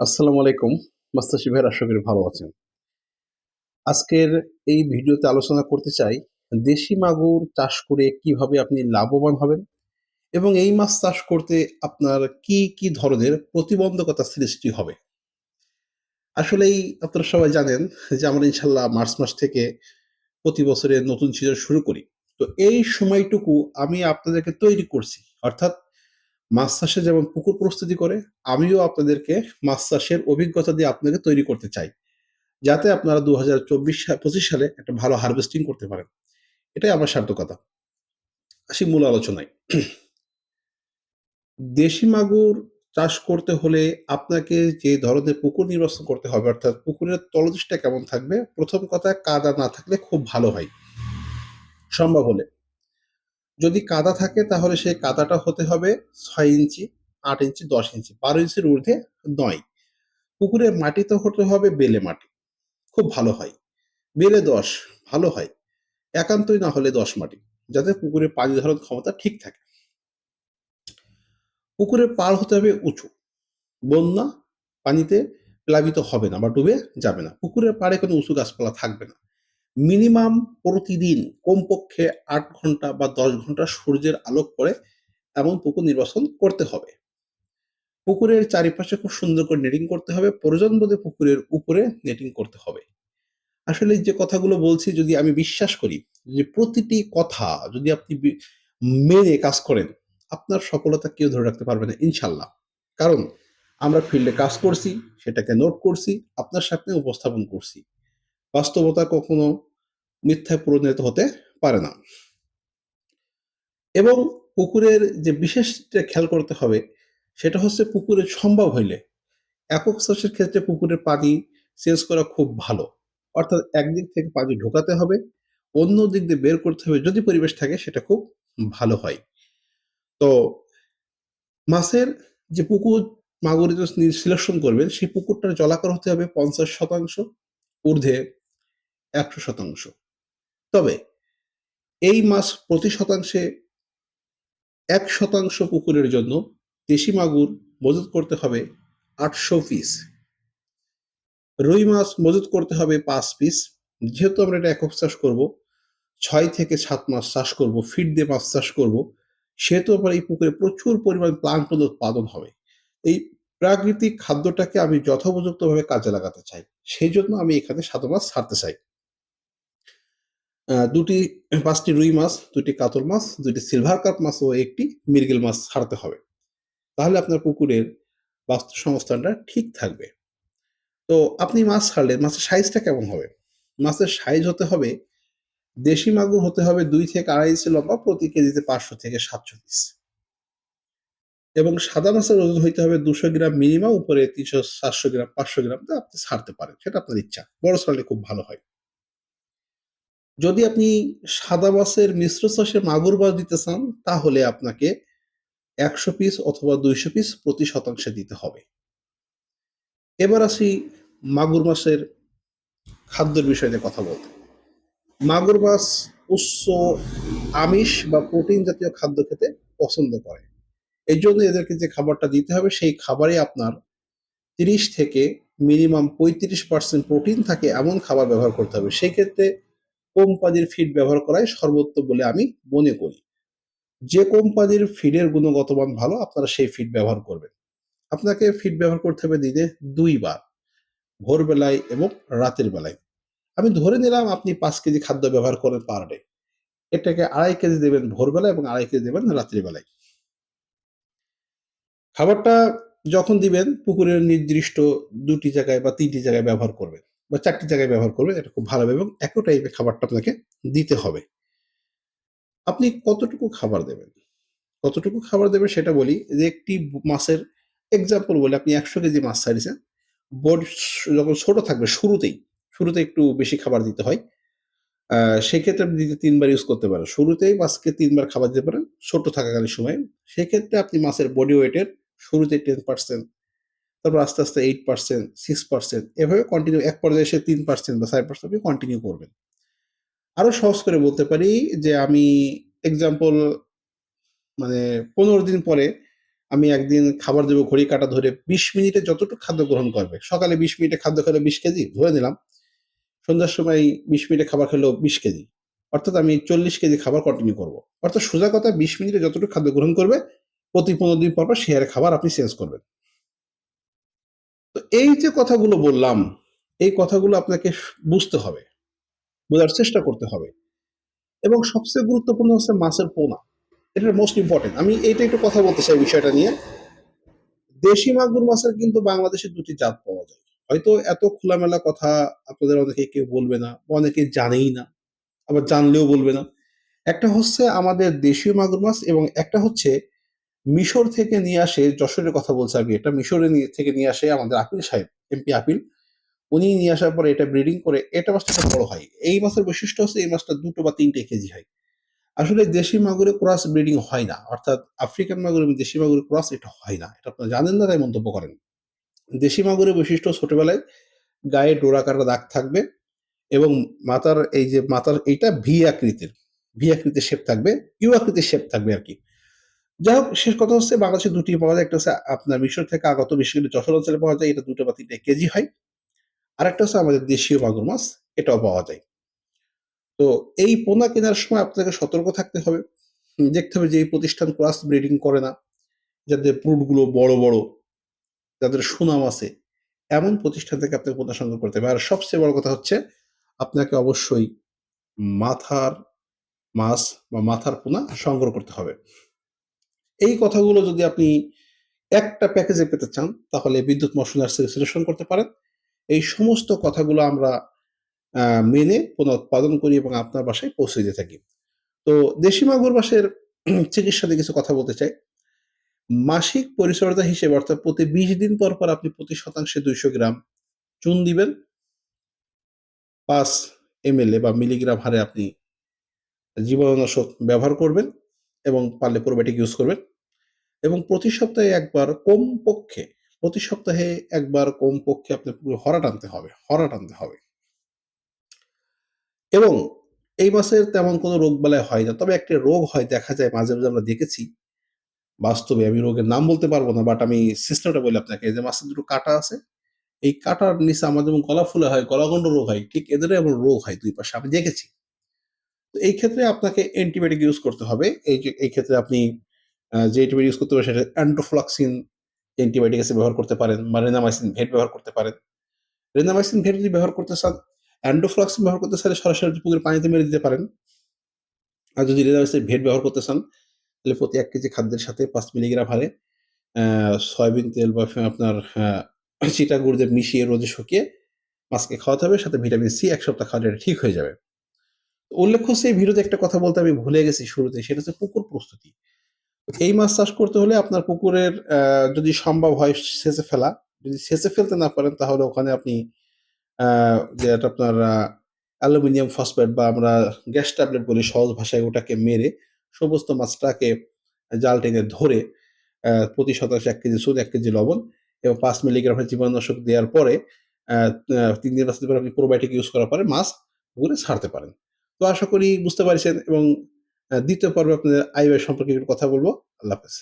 আসসালামু আলাইকুম। মাস্টারশি ভাইয়ের আশা করি ভালো আছেন। আজকের এই ভিডিওতে আলোচনা করতে চাই, দেশি মাগুর চাষ করে কিভাবে আপনি লাভবান হবেন এবং এই মাছ চাষ করতে আপনার কি ধরনের প্রতিবন্ধকতা সৃষ্টি হবে। আসলেই আপনারা সবাই জানেন যে আমরা ইনশাআল্লাহ মার্চ মাস থেকে প্রতি বছরে নতুন সিজন শুরু করি। তো এই সময়টুকু আমি আপনাদেরকে তৈরি করছি। অর্থাৎ মাছ চাষে যেমন পুকুর প্রস্তুতি করে, আমিও আপনাদেরকে মাছ চাষের অভিজ্ঞতা দিয়ে আপনাকে তৈরি করতে চাই। যাতে আপনারা ২০২৪-২৫ সালে একটা ভালো হারভেস্টিং করতে পারেন। এটাই আমার সার্থকতা। আসি মূল আলোচনায়। দেশি মাগুর চাষ করতে হলে আপনাকে যে ধরনের পুকুর নির্বাচন করতে হবে, অর্থাৎ পুকুরের তলদেশটা কেমন থাকবে? ১ম কথা, কাদা না থাকলে খুব ভালো হয়, সম্ভব হলে। যদি কাদা থাকে তাহলে সেই কাদাটা হতে হবে ৬ ইঞ্চি, ৮ ইঞ্চি, ১০ ইঞ্চি, ১২ ইঞ্চির ঊর্ধ্বে নয়। পুকুরের মাটি তো হতে হবে বেলে মাটি, খুব ভালো হয়। বেলে ১০ ভালো হয়। একান্তই না হলে ১০ মাটি, যাতে পুকুরে পানি ধারণ ক্ষমতা ঠিক থাকে। পুকুরের পাড় হতে হবে উঁচু, বন্যা পানিতে প্লাবিত হবে না বা ডুবে যাবে না। পুকুরের পাড়ে কোনো উঁচু গাছপালা থাকবে না। মিনিমাম প্রতিদিন কমপক্ষে ৮ ঘন্টা বা ১০ ঘন্টা সূর্যের আলোক পড়ে এমন পুকুর নির্বাচন করতে হবে। পুকুরের চারিপাশে খুব সুন্দর করে নেটিং করতে হবে। প্রয়োজন বোধে পুকুরের উপরে নেটিং করতে হবে। আসলে যে কথাগুলো বলছি, যদি আমি বিশ্বাস করি যে প্রতিটি কথা যদি আপনি মেনে কাজ করেন, আপনার সফলতা কেউ ধরে রাখতে পারবে না ইনশাল্লাহ। কারণ আমরা ফিল্ডে কাজ করছি, সেটাকে নোট করছি, আপনার সামনে উপস্থাপন করছি। বাস্তবতা কখনো মিথ্যায় পরিণত হতে পারে না। এবং পুকুরের যে বিশেষটা খেয়াল করতে হবে, সেটা হচ্ছে পুকুরে সম্ভব হইলে একক চাষের ক্ষেত্রে পুকুরের পানি চেঞ্জ করা খুব ভালো। অর্থাৎ একদিক থেকে পানি ঢোকাতে হবে, অন্য দিক দিয়ে বের করতে হবে, যদি পরিবেশ থাকে সেটা খুব ভালো হয়। তো মাছের যে পুকুর মাগুরে যে সিলেকশন করবেন, সেই পুকুরটার জলাকার হতে হবে ৫০%, ঊর্ধ্বে ১০০%। তবে এই মাছ প্রতি শতাংশে ১% পুকুরের জন্য দেশি মাগুর মজুত করতে হবে ৮০০ পিস। রুই মাছ মজুত করতে হবে ৫ পিস। যেহেতু আমরা এটা একক চাষ করব, ৬ থেকে ৭ মাস চাষ করব, ফিড দিয়ে মাছ চাষ করব, সেহেতু আমার এই পুকুরে প্রচুর পরিমাণ প্লাঙ্কটন উৎপাদন হবে। এই প্রাকৃতিক খাদ্যটাকে আমি যথোপযুক্তভাবে কাজে লাগাতে চাই। সেইজন্য আমি এখানে ৭ মাছ ছাড়তে চাই। ৫টি রুই মাছ, ২টি কাতল মাছ, ২টি সিলভার কার্প মাছ ও ১টি মৃগেল মাছ ছাড়তে হবে। তাহলে আপনার পুকুরের বাস্তুসংস্থানটা ঠিক থাকবে। তো আপনি মাছ ছাড়লেন, মাছের সাইজটা কেমন হবে? মাছের সাইজ হতে হবে, দেশি মাগুর হতে হবে ২ থেকে ২.৫ ইঞ্চি লম্বা, প্রতি কেজিতে ৫০০ থেকে ৭০০ পিস। এবং সাদা মাছের ওজন হইতে হবে ২০০ গ্রাম মিনিমাম, উপরে ৩০০, ৪০০ গ্রাম, ৫০০ গ্রাম আপনি ছাড়তে পারেন। সেটা আপনার ইচ্ছা। বড় ছাড়লে খুব ভালো হয়। যদি আপনি সাদা মাছের মিশ্র চাষে মাগুর মাছ দিতে চান, তাহলে আপনাকে ১০০ পিস অথবা ২০০ পিস প্রতি শতাংশে দিতে হবে। এবার আসি মাগুর মাছের খাদ্যের বিষয়ে কথা বলতে। মাগুর মাছ উচ্চ আমিষ বা প্রোটিন জাতীয় খাদ্য খেতে পছন্দ করে। এই জন্য এদেরকে যে খাবারটা দিতে হবে, সেই খাবারে আপনার ৩০ থেকে মিনিমাম ৩৫% প্রোটিন থাকে এমন খাবার ব্যবহার করতে হবে। সেই ক্ষেত্রে কোম্পানির ফিড ব্যবহার করাই সর্বোত্তম বলে আমি মনে করি। যে কোম্পানির ফিডের গুণগত মান ভালো, আপনারা সেই ফিড ব্যবহার করবেন। আপনাকে ফিড ব্যবহার করতে হবে দিনে ২ বার, ভোরবেলায় এবং রাতের বেলায়। আমি ধরে নিলাম আপনি ৫ কেজি খাদ্য ব্যবহার করেন পার ডে। এটাকে ২.৫ কেজি দেবেন ভোরবেলা এবং ২.৫ কেজি দেবেন রাত্রিবেলায়। খাবারটা যখন দিবেন, পুকুরের নির্দিষ্ট ২ টি জায়গায় বা ৩ টি জায়গায় ব্যবহার করবেন বা ৪ টি জায়গায় ব্যবহার করবেন। এটা খুব ভালো হবে এবং একই টাইপের খাবারটা আপনাকে দিতে হবে। আপনি কতটুকু খাবার দেবেন? কতটুকু খাবার দেবেন সেটা বলি, যে একটি মাছের এক্সাম্পল বলি, আপনি ১০০ কেজি মাছ ছাড়িয়েছেন। বড যখন ছোট থাকবে শুরুতে একটু বেশি খাবার দিতে হয়। আ সেক্ষেত্রে আপনি দিনে ৩ বার ইউজ করতে পারেন। শুরুতেই মাছকে ৩ বার খাবার দিতে পারেন, ছোট থাকাকালীন সময়ে। সেক্ষেত্রে আপনি মাছের বডি ওয়েটের শুরুতে 10%, তারপর আস্তে 8%, 6%, এভাবে কন্টিনিউ এক পর্যায়ে এসে 3% বা 4% আপনি কন্টিনিউ করবেন। আরো সহজ করে বলতে পারি যে আমি এক্সাম্পল, মানে ১৫ দিন পরে আমি একদিন খাবার দেব ঘড়ি কাঁটা ধরে ২০ মিনিটে যতটুকু খাদ্য গ্রহণ করবে। সকালে ২০ মিনিটে খাদ্য খেলো ২০ কেজি ধরে নিলাম। সন্ধ্যার সময় ২০ মিনিটে খাবার খেলো ২০ কেজি। অর্থাৎ আমি ৪০ কেজি খাবার কন্টিনিউ করব। অর্থাৎ সোজা কথা ২০ মিনিটে যতটুকু খাদ্য গ্রহণ করবে, প্রতি ১৫ দিন পর সে হারে খাবার আপনি চেঞ্জ করবেন। তো এই যে কথাগুলো বললাম, এই কথাগুলো আপনাকে বুঝতে হবে, বোঝার চেষ্টা করতে হবে। এবং সবচেয়ে গুরুত্বপূর্ণ হচ্ছে মাছের পোনা। এটা মোস্ট ইম্পোর্টেন্ট। আমি এইটা একটু কথা বলতে চাই বিষয়টা নিয়ে। দেশি মাগুর মাছের কিন্তু বাংলাদেশে ২ টি জাত পাওয়া যায়। হয়তো এত খোলামেলা কথা আপনাদের অনেকে কেউ বলবে না, বা অনেকে জানেই না, আবার জানলেও বলবে না। একটা হচ্ছে আমাদের দেশীয় মাগুর মাছ এবং একটা হচ্ছে মিশর থেকে নিয়ে আসে, যশোরের কথা বলছি আমি এটা, মিশরে থেকে নিয়ে আসে আমাদের আপিল সাহেব, এমপি আপিল। উনি নিয়ে আসার পরে এটা ব্রিডিং করে এটা মাছটা একটা বড় হয়। এই মাছের বৈশিষ্ট্য হচ্ছে এই মাছটা ২ টো বা ৩ টে কেজি হয়। আসলে দেশি মাগুরে ক্রস ব্রিডিং হয় না। অর্থাৎ আফ্রিকান মাগুর এবং দেশি মাগুরের ক্রস এটা হয় না। এটা আপনারা জানেন না তাই মন্তব্য করেন। দেশি মাগুরের বৈশিষ্ট্য ছোটবেলায় গায়ে ডোরা কাটা দাগ থাকবে এবং মাথার এইটা ভি আকৃতির, ভি আকৃতির শেপ থাকবে, ইউ আকৃতির শেপ থাকবে আরকি। যাই হোক, শেষ কথা হচ্ছে বাংলাদেশে ২ টি পাওয়া যায়। একটা হচ্ছে আপনার মিশর থেকে আগত, বিশেষ করে যশোর অঞ্চলে পাওয়া যায়। এটা ২ টা বা ৩ টা কেজি হয়। আরেকটা হচ্ছে আমাদের দেশীয় মাগুর মাছ, এটাও পাওয়া যায়। তো এই পোনা কেনার সময় আপনাকে সতর্ক থাকতে হবে। দেখতে হবে যে এই প্রতিষ্ঠান ক্রস ব্রিডিং করে না, যাদের ব্রুড গুলো বড়, বড়, যাদের সুনাম আছে, এমন প্রতিষ্ঠান থেকে আপনাকে পোনা সংগ্রহ করতে হবে। আর সবচেয়ে বড় কথা হচ্ছে আপনাকে অবশ্যই মাথার মাছ বা মাথার পোনা সংগ্রহ করতে হবে। এই কথাগুলো যদি আপনি একটা প্যাকেজে পেতে চান, তাহলে বিদ্যুৎ মশলা নার্সারি সিলেকশন করতে পারেন। এই সমস্ত কথাগুলো আমরা মেনে পোনা উৎপাদন করি এবং আপনার বাসায় পৌঁছে দিয়ে থাকি। তো দেশি মাগুর মাছের চিকিৎসা নিয়ে কিছু কথা বলতে চাই। মাসিক পরিচর্যা হিসেবে অর্থাৎ প্রতি ২০ দিন পর, পর আপনি প্রতি শতাংশে ২০০ গ্রাম চুন দিবেন। ৫ এমএলএ বা মিলিগ্রাম হারে আপনি জীবাণুনাশক ব্যবহার করবেন এবং পারলে প্রোবায়োটিক ইউজ করবেন। এবং প্রতি সপ্তাহে একবার কমপক্ষে আপনার পুরো হরা টানতে হবে, হরা টানতে হবে। এবং এই মাছের তেমন কোনো রোগবালাই হয় না। তবে একটা রোগ হয়, দেখা যায় মাঝে, মাঝে আমরা দেখেছি বাস্তবে, আমি রোগের নাম বলতে পারব না, বাট আমি সিস্টেমটা বলি আপনাকে। এই যে মাছের ২ টো কাঁটা আছে, এই কাঁটার নিচে আমার যেমন গলা ফুলা হয়, গলাগন্ড রোগ হয়, ঠিক এদেরও এমন রোগ হয় ২ পাশে, আমি দেখেছি। তো এই ক্ষেত্রে আপনাকে অ্যান্টিবায়োটিক ইউজ করতে হবে। এই ক্ষেত্রে আপনি যে অ্যান্টিবায়োটিক ইউজ করতে পারেন সেটা অ্যান্টোফ্লক্সিন অ্যান্টিবায়োটিক হিসেবে ব্যবহার করতে পারেন, বা রেনামাইসিন ভেট ব্যবহার করতে পারেন। রেনামাইসিন ভেট যদি ব্যবহার করতে চান, অ্যান্টোফ্লক্সিন ব্যবহার করতে চাইলে সরাসরি পুকুরের পানিতে মেরে দিতে পারেন। আর যদি রেনামাইসিন ভেট ব্যবহার করতে চান, তাহলে প্রতি ১ কেজি খাদ্যের সাথে ৫ মিলিগ্রাম হারে সয়াবিন তেল বা আপনার চিটা গুড় দিয়ে মিশিয়ে রোদে শুকিয়ে মাছকে খাওয়াতে হবে। সাথে ভিটামিন সি ১ সপ্তাহ খাওয়ালে এটা ঠিক হয়ে যাবে। উল্লেখ্য হচ্ছে এই ভিডিওতে একটা কথা বলতে আমি ভুলে গেছি শুরুতে, সেটা হচ্ছে পুকুর প্রস্তুতি। এই মাছ চাষ করতে হলে আপনার পুকুরের যদি সম্ভব হয় সেচে ফেলা। যদি সেচে ফেলতে না পারেন তাহলে ওখানে আপনি আ যেটা আপনার অ্যালুমিনিয়াম ফসফেট বা আমরা গ্যাস ট্যাবলেট বলি সহজ ভাষায়, ওটাকে মেরে সমস্ত মাছটাকে জাল টেনে ধরে প্রতি শতাংশে ১ কেজি চুন, ১ কেজি লবণ এবং ৫ মিলিগ্রাম জীবাণুনাশক দেওয়ার পরে আ আ ৩ দিন ৫ দিন পরে আপনি প্রোবায়োটিক ইউজ করার পরে মাছ পুকুরে ছাড়তে পারেন। তো আশা করি বুঝতে পারছেন এবং ২য় পর্বে আপনাদের আয়-ব্যয় সম্পর্কে একটু কথা বলব। আল্লাহ হাফেজ।